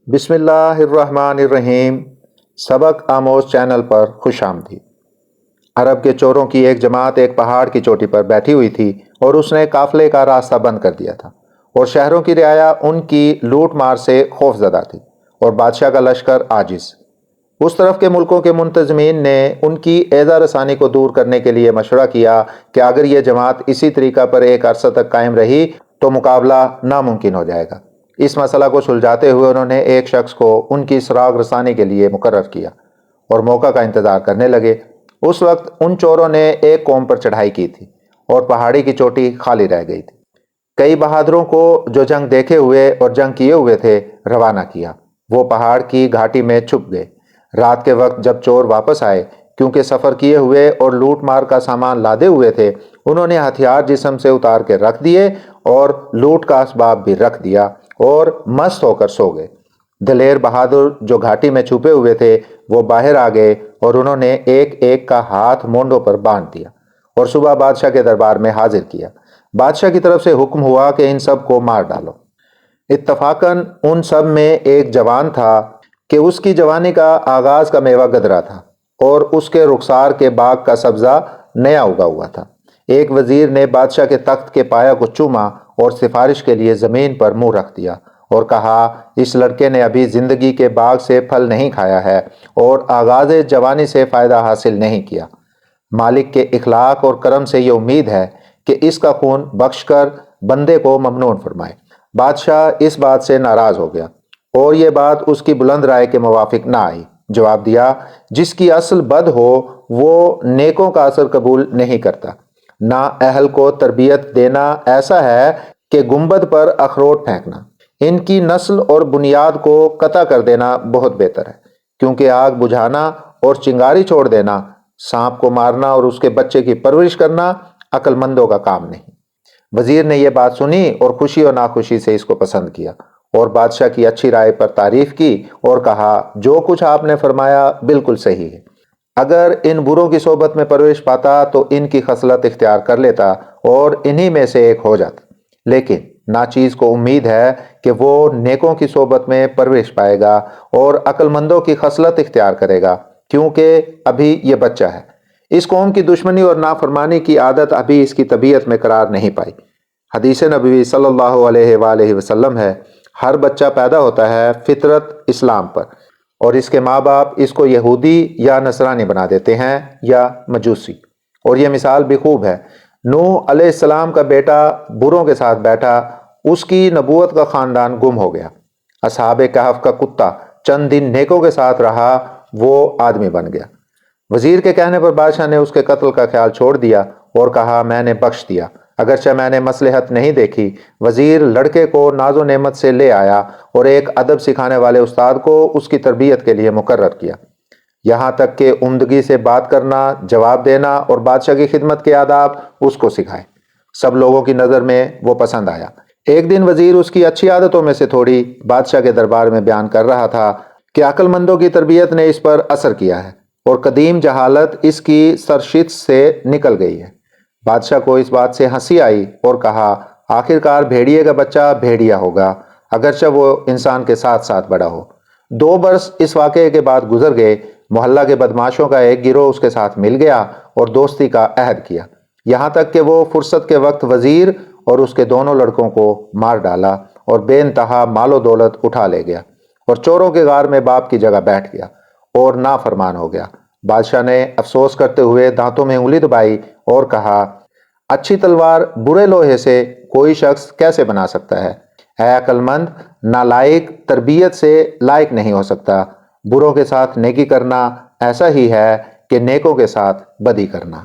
بسم اللہ الرحمن الرحیم۔ سبق آموز چینل پر خوش آمدید۔ عرب کے چوروں کی ایک جماعت ایک پہاڑ کی چوٹی پر بیٹھی ہوئی تھی اور اس نے قافلے کا راستہ بند کر دیا تھا، اور شہروں کی رعایا ان کی لوٹ مار سے خوف زدہ تھی اور بادشاہ کا لشکر عاجز۔ اس طرف کے ملکوں کے منتظمین نے ان کی ایذا رسانی کو دور کرنے کے لیے مشورہ کیا کہ اگر یہ جماعت اسی طریقہ پر ایک عرصہ تک قائم رہی تو مقابلہ ناممکن ہو جائے گا۔ اس مسئلہ کو سلجھاتے ہوئے انہوں نے ایک شخص کو ان کی سراغ رسانی کے لیے مقرر کیا اور موقع کا انتظار کرنے لگے۔ اس وقت ان چوروں نے ایک قوم پر چڑھائی کی تھی اور پہاڑی کی چوٹی خالی رہ گئی تھی۔ کئی بہادروں کو جو جنگ دیکھے ہوئے اور جنگ کیے ہوئے تھے روانہ کیا۔ وہ پہاڑ کی گھاٹی میں چھپ گئے۔ رات کے وقت جب چور واپس آئے، کیونکہ سفر کیے ہوئے اور لوٹ مار کا سامان لادے ہوئے تھے، انہوں نے ہتھیار جسم سے اتار کے رکھ دیے اور لوٹ کا اسباب بھی رکھ دیا اور مست ہو کر سو گئے۔ دلیر بہادر جو گھاٹی میں چھپے ہوئے تھے وہ باہر آ گئے اور انہوں نے ایک ایک کا ہاتھ مونڈوں پر باندھ دیا اور صبح بادشاہ کے دربار میں حاضر کیا۔ بادشاہ کی طرف سے حکم ہوا کہ ان سب کو مار ڈالو۔ اتفاقاً ان سب میں ایک جوان تھا کہ اس کی جوانی کا آغاز کا میوہ گدرا تھا اور اس کے رخسار کے باغ کا سبزہ نیا اگا ہوا تھا۔ ایک وزیر نے بادشاہ کے تخت کے پایا کو چوما اور سفارش کے لیے زمین پر منہ رکھ دیا اور کہا، اس لڑکے نے ابھی زندگی کے باغ سے پھل نہیں کھایا ہے اور آغاز جوانی سے فائدہ حاصل نہیں کیا۔ مالک کے اخلاق اور کرم سے یہ امید ہے کہ اس کا خون بخش کر بندے کو ممنون فرمائے۔ بادشاہ اس بات سے ناراض ہو گیا اور یہ بات اس کی بلند رائے کے موافق نہ آئی۔ جواب دیا، جس کی اصل بد ہو وہ نیکوں کا اثر قبول نہیں کرتا۔ نا اہل کو تربیت دینا ایسا ہے کہ گنبد پر اخروٹ پھینکنا۔ ان کی نسل اور بنیاد کو قطع کر دینا بہت بہتر ہے، کیونکہ آگ بجھانا اور چنگاری چھوڑ دینا، سانپ کو مارنا اور اس کے بچے کی پرورش کرنا عقل مندوں کا کام نہیں۔ وزیر نے یہ بات سنی اور خوشی اور ناخوشی سے اس کو پسند کیا اور بادشاہ کی اچھی رائے پر تعریف کی اور کہا، جو کچھ آپ نے فرمایا بالکل صحیح ہے۔ اگر ان بروں کی صحبت میں پرورش پاتا تو ان کی خصلت اختیار کر لیتا اور انہی میں سے ایک ہو جاتا، لیکن ناچیز کو امید ہے کہ وہ نیکوں کی صحبت میں پرورش پائے گا اور عقل مندوں کی خصلت اختیار کرے گا، کیونکہ ابھی یہ بچہ ہے۔ اس قوم کی دشمنی اور نافرمانی کی عادت ابھی اس کی طبیعت میں قرار نہیں پائی۔ حدیث نبوی صلی اللہ علیہ وآلہ وسلم ہے، ہر بچہ پیدا ہوتا ہے فطرت اسلام پر، اور اس کے ماں باپ اس کو یہودی یا نصرانی بنا دیتے ہیں یا مجوسی۔ اور یہ مثال بھی خوب ہے۔ نوح علیہ السلام کا بیٹا بروں کے ساتھ بیٹھا، اس کی نبوت کا خاندان گم ہو گیا۔ اصحاب کہف کا کتا چند دن نیکوں کے ساتھ رہا، وہ آدمی بن گیا۔ وزیر کے کہنے پر بادشاہ نے اس کے قتل کا خیال چھوڑ دیا اور کہا، میں نے بخش دیا، اگرچہ میں نے مصلحت نہیں دیکھی۔ وزیر لڑکے کو ناز و نعمت سے لے آیا اور ایک ادب سکھانے والے استاد کو اس کی تربیت کے لیے مقرر کیا، یہاں تک کہ عمدگی سے بات کرنا، جواب دینا اور بادشاہ کی خدمت کے آداب اس کو سکھائے۔ سب لوگوں کی نظر میں وہ پسند آیا۔ ایک دن وزیر اس کی اچھی عادتوں میں سے تھوڑی بادشاہ کے دربار میں بیان کر رہا تھا کہ عقل مندوں کی تربیت نے اس پر اثر کیا ہے اور قدیم جہالت اس کی سرشت سے نکل گئی ہے۔ بادشاہ کو اس بات سے ہنسی آئی اور کہا، آخر کار بھیڑیے کا بچہ بھیڑیا ہوگا، اگرچہ وہ انسان کے ساتھ ساتھ بڑا ہو۔ 2 برس اس واقعے کے بعد گزر گئے۔ محلہ کے بدماشوں کا ایک گروہ اس کے ساتھ مل گیا اور دوستی کا عہد کیا، یہاں تک کہ وہ فرصت کے وقت وزیر اور اس کے دونوں لڑکوں کو مار ڈالا اور بے انتہا مال و دولت اٹھا لے گیا اور چوروں کے غار میں باپ کی جگہ بیٹھ گیا اور نافرمان ہو گیا۔ بادشاہ نے افسوس کرتے ہوئے دانتوں میں انگلی دبائی اور کہا، اچھی تلوار برے لوہے سے کوئی شخص کیسے بنا سکتا ہے؟ اے عقل مند، نالائق تربیت سے لائق نہیں ہو سکتا۔ بروں کے ساتھ نیکی کرنا ایسا ہی ہے کہ نیکوں کے ساتھ بدی کرنا۔